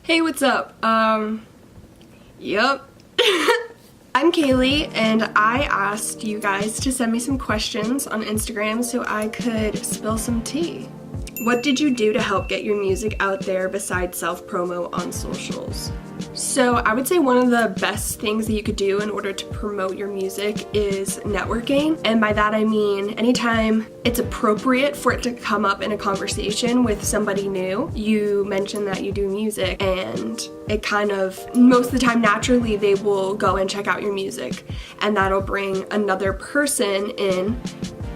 Hey, what's up? Yep. I'm Kaylee, and I asked you guys to send me some questions on Instagram so I could spill some tea. What did you do to help get your music out there besides self-promo on socials? So I would say one of the best things that you could do in order to promote your music is networking. And by that I mean anytime it's appropriate for it to come up in a conversation with somebody new, you mention that you do music, and it kind of, most of the time naturally, they will go and check out your music, and that'll bring another person in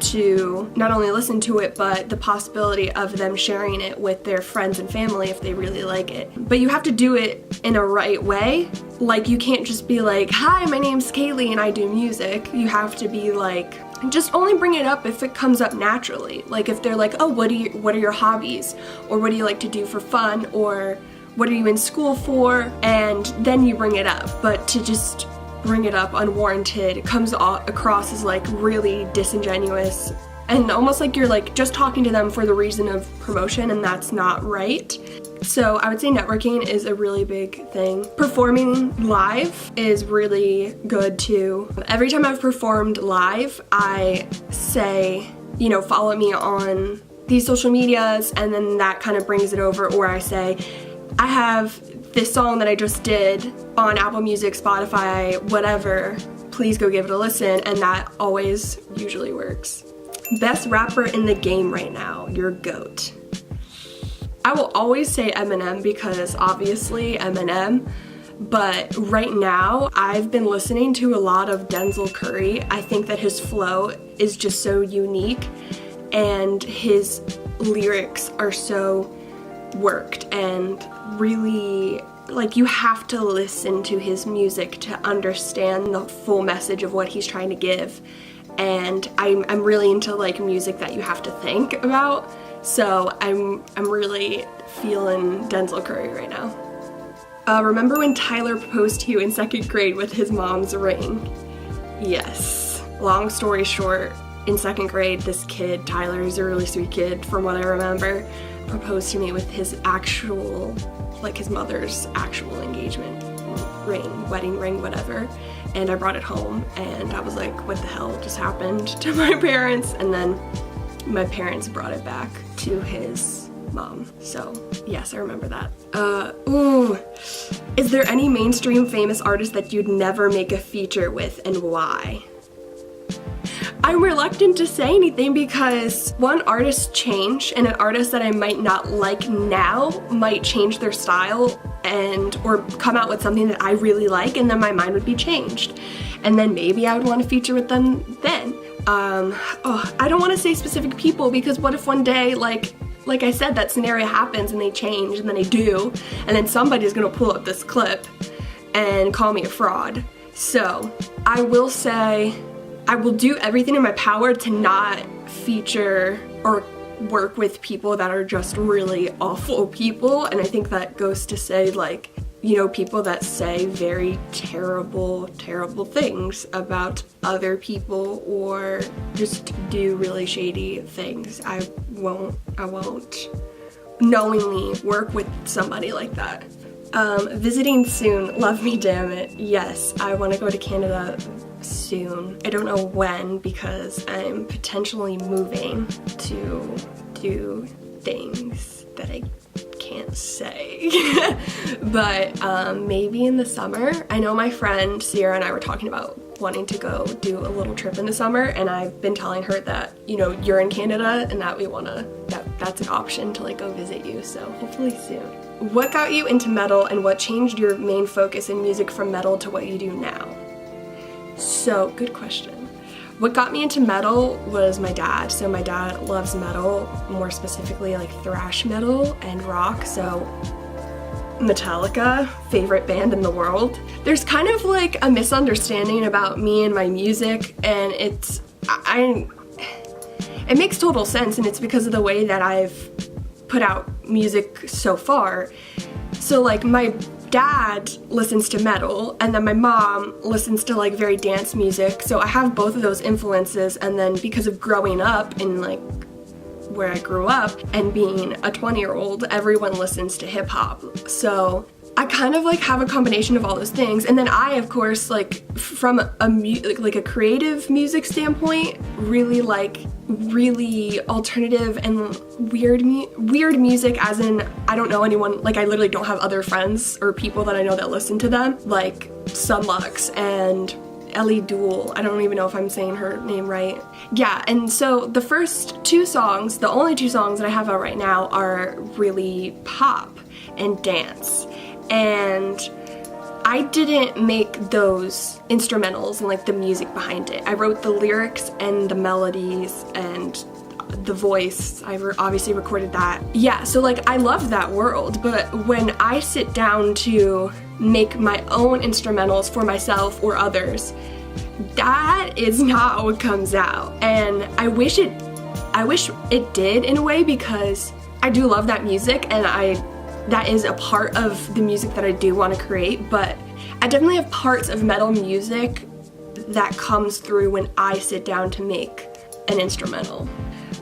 to not only listen to it, but the possibility of them sharing it with their friends and family if they really like it. But you have to do it in a right way. Like, you can't just be like, hi, my name's Kaylee and I do music. You have to be like, just only bring it up if it comes up naturally. Like if they're like, oh, what are your hobbies? Or what do you like to do for fun? Or what are you in school for? And then you bring it up. But to just bring it up unwarranted comes across as like really disingenuous and almost like you're like just talking to them for the reason of promotion, and that's not right. So I would say networking is a really big thing. Performing live is really good too. Every time I've performed live, I say, you know, follow me on these social medias, and then that kind of brings it over. Or I say, I have this song that I just did on Apple Music, Spotify, whatever, please go give it a listen, and that always usually works. Best rapper in the game right now, your GOAT. I will always say Eminem because obviously Eminem, but right now I've been listening to a lot of Denzel Curry. I think that his flow is just so unique and his lyrics are so worked and really, like, you have to listen to his music to understand the full message of what he's trying to give. And I'm really into like music that you have to think about, so I'm really feeling Denzel Curry right now. Remember when Tyler proposed to you in 2nd grade with his mom's ring? Yes. Long story short, in 2nd grade, this kid, Tyler, is a really sweet kid from what I remember, proposed to me with his actual, like his mother's actual engagement ring, wedding ring, whatever. And I brought it home and I was like, what the hell just happened to my parents? And then my parents brought it back to his mom. So yes, I remember that. Is there any mainstream famous artist that you'd never make a feature with, and why? I'm reluctant to say anything because one, artists change, and an artist that I might not like now might change their style and or come out with something that I really like, and then my mind would be changed, and then maybe I would want to feature with them then. I don't want to say specific people because what if one day, like I said, that scenario happens and they change, and then they do, and then somebody's gonna pull up this clip and call me a fraud. So I will say I will do everything in my power to not feature or work with people that are just really awful people, and I think that goes to say, like, you know, people that say very terrible things about other people or just do really shady things. I won't knowingly work with somebody like that. Visiting soon, love me damn it. Yes, I want to go to Canada soon. I don't know when because I'm potentially moving to do things that I can't say. But maybe in the summer. I know my friend Sierra and I were talking about wanting to go do a little trip in the summer, and I've been telling her that, you know, you're in Canada and that we wanna, that's an option to like go visit you, so hopefully soon. What got you into metal, and what changed your main focus in music from metal to what you do now? So, good question. What got me into metal was my dad. So my dad loves metal, more specifically like thrash metal and rock, so Metallica, favorite band in the world. There's kind of like a misunderstanding about me and my music, and it makes total sense, and it's because of the way that I've put out music so far. So like my dad listens to metal, and then my mom listens to like very dance music, so I have both of those influences. And then because of growing up in like where I grew up and being a 20-year-old, everyone listens to hip hop. So I kind of like have a combination of all those things. And then I, of course, like from a creative music standpoint, really like really alternative and weird music, as in I don't know anyone, like I literally don't have other friends or people that I know that listen to them, like Sunlux and Ellie Duel. I don't even know if I'm saying her name right. Yeah, and so the first two songs, the only two songs that I have out right now, are really pop and dance. And I didn't make those instrumentals and like the music behind it. I wrote the lyrics and the melodies and the voice. I obviously recorded that. Yeah, so like I love that world, but when I sit down to make my own instrumentals for myself or others, that is not what comes out. And I wish it did in a way, because I do love that music and that is a part of the music that I do want to create, but I definitely have parts of metal music that comes through when I sit down to make an instrumental.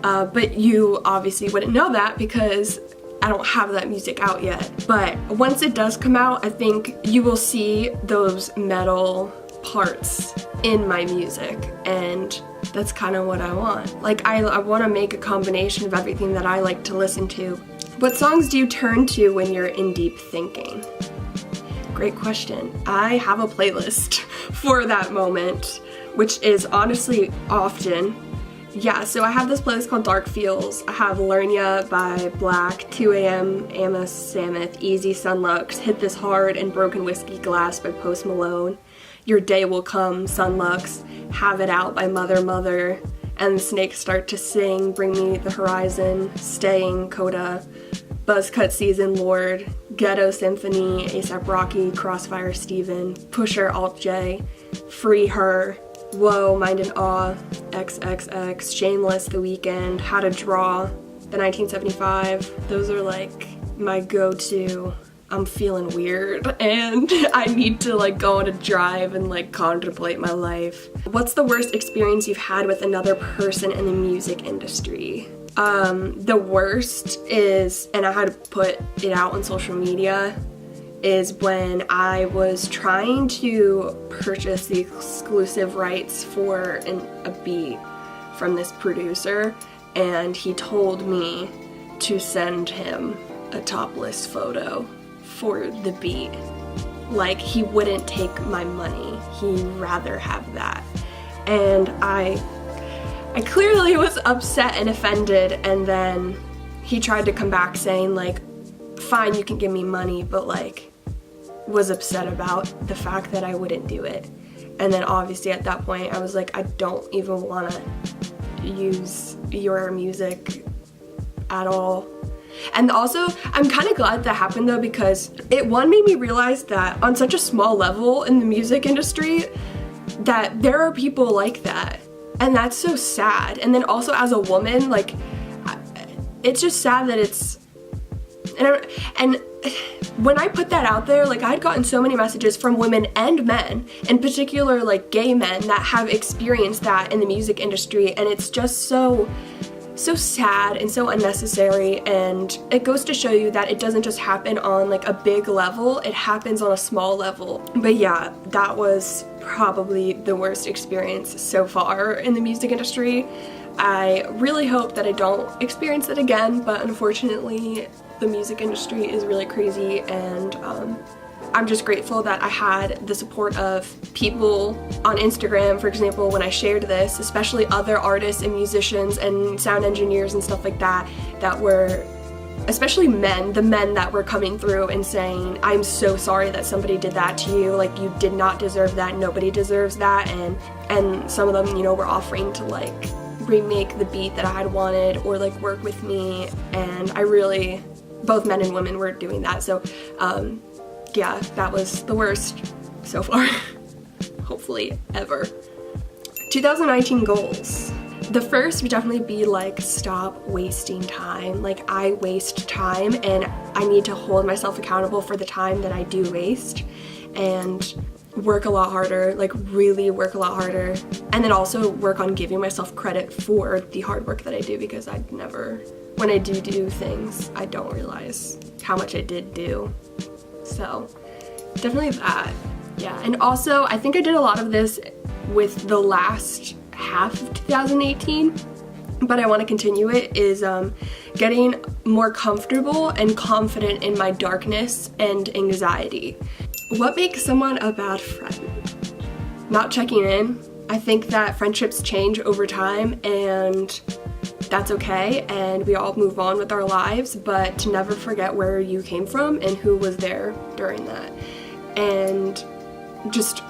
But you obviously wouldn't know that because I don't have that music out yet. But once it does come out, I think you will see those metal parts in my music, and that's kind of what I want. Like I want to make a combination of everything that I like to listen to. What songs do you turn to when you're in deep thinking? Great question. I have a playlist for that moment, which is honestly often. Yeah, so I have this playlist called Dark Feels. I have Learn Ya by Black, 2 AM, Amos Samith, Easy, Sunlux, Hit This Hard, and Broken Whiskey Glass by Post Malone, Your Day Will Come, Sunlux, Have It Out by Mother Mother, and the Snakes Start to Sing, Bring Me the Horizon, Staying, Coda, Buzzcut Season, Lord, Ghetto Symphony, A$AP Rocky, Crossfire Steven, Pusher Alt J, Free Her, Whoa, Mind and Awe, XXX, Shameless, The Weeknd, How to Draw, the 1975. Those are like my go-to. I'm feeling weird and I need to like go on a drive and like contemplate my life. What's the worst experience you've had with another person in the music industry? The worst is, and I had to put it out on social media, is when I was trying to purchase the exclusive rights for a beat from this producer, and he told me to send him a topless photo for the beat. Like, he wouldn't take my money. He'd rather have that. And I clearly was upset and offended, and then he tried to come back saying like, fine, you can give me money, but like, was upset about the fact that I wouldn't do it. And then obviously at that point I was like, I don't even want to use your music at all. And also I'm kind of glad that happened though, because it made me realize that on such a small level in the music industry that there are people like that, and that's so sad. And then also as a woman, like, it's just sad that it's, and when I put that out there, like, I'd gotten so many messages from women and men, in particular like gay men, that have experienced that in the music industry, and it's just so sad and so unnecessary. And it goes to show you that it doesn't just happen on like a big level, it happens on a small level. But yeah, that was probably the worst experience so far in the music industry. I really hope that I don't experience it again, but unfortunately the music industry is really crazy, and I'm just grateful that I had the support of people on Instagram, for example, when I shared this, especially other artists and musicians and sound engineers and stuff like that, that were, especially men, the men that were coming through and saying, I'm so sorry that somebody did that to you, like, you did not deserve that, nobody deserves that. And some of them, you know, were offering to like remake the beat that I had wanted or like work with me, and I really, both men and women were doing that. So yeah, that was the worst so far. Hopefully ever. 2019 goals. The first would definitely be like, stop wasting time. Like, I waste time and I need to hold myself accountable for the time that I do waste, and work a lot harder, like really work a lot harder. And then also work on giving myself credit for the hard work that I do, because I'd never, when I do things, I don't realize how much I did do. So definitely that. Yeah, and also I think I did a lot of this with the last half of 2018, but I want to continue it, is getting more comfortable and confident in my darkness and anxiety. What makes someone a bad friend? Not checking in. I think that friendships change over time, and that's okay, and we all move on with our lives, but to never forget where you came from and who was there during that. And just,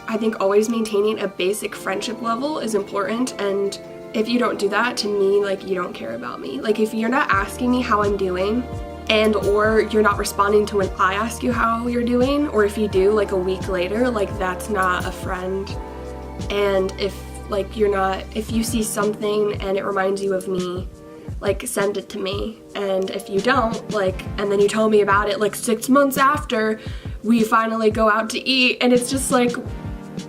I think always maintaining a basic friendship level is important, and if you don't do that, to me, like, you don't care about me. Like, if you're not asking me how I'm doing, and or you're not responding to when I ask you how you're doing, or if you do, like, a week later, like, that's not a friend. And if, like, if you see something and it reminds you of me, like, send it to me. And if you don't, like, and then you tell me about it, like, 6 months after we finally go out to eat, and it's just like,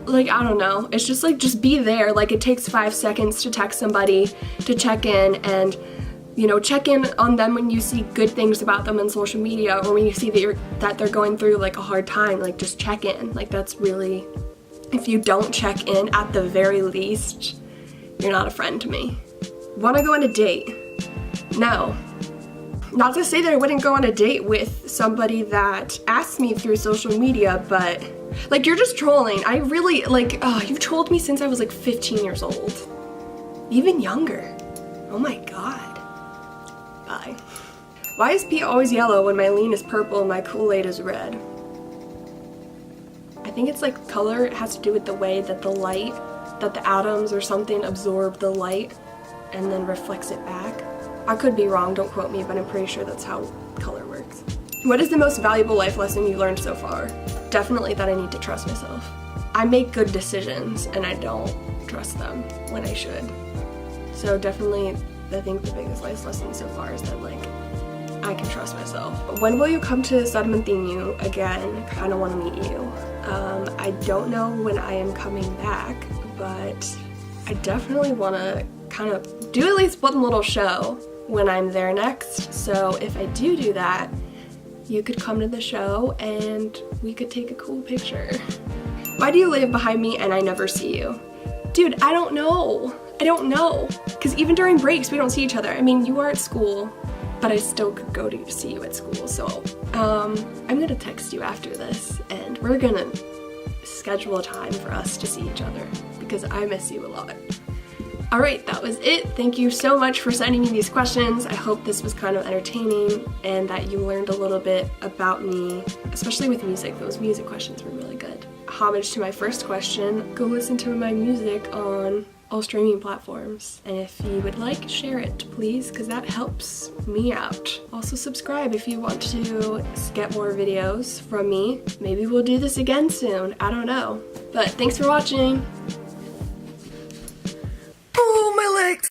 I don't know, it's just like, just be there. Like, it takes 5 seconds to text somebody to check in, and, you know, check in on them when you see good things about them on social media, or when you see that they're going through, like, a hard time. Like, just check in. Like, that's really, if you don't check in at the very least, you're not a friend to me. Wanna go on a date? No. Not to say that I wouldn't go on a date with somebody that asked me through social media, but, like, you're just trolling. I really, like, oh, you've trolled me since I was like 15 years old. Even younger. Oh my god. Bye. Why is Pete always yellow when my lean is purple and my Kool-Aid is red? I think it's like color. It has to do with the way that the atoms or something absorb the light and then reflects it back. I could be wrong, don't quote me, but I'm pretty sure that's how color works. What is the most valuable life lesson you learned so far? Definitely that I need to trust myself. I make good decisions and I don't trust them when I should. So definitely, I think the biggest life lesson so far is that, like, I can trust myself. When will you come to Sarmentinho again? Kind of want to meet you. I don't know when I am coming back, but I definitely want to kind of do at least one little show when I'm there next. So if I do that, you could come to the show and we could take a cool picture. Why do you live behind me and I never see you? Dude, I don't know. I don't know. Because even during breaks, we don't see each other. I mean, you are at school, but I still could go to see you at school. So I'm gonna text you after this and we're gonna schedule a time for us to see each other because I miss you a lot. Alright, that was it. Thank you so much for sending me these questions. I hope this was kind of entertaining and that you learned a little bit about me, especially with music. Those music questions were really good. Homage to my first question, go listen to my music on all streaming platforms. And if you would like, share it, please, because that helps me out. Also subscribe if you want to get more videos from me. Maybe we'll do this again soon. I don't know. But thanks for watching.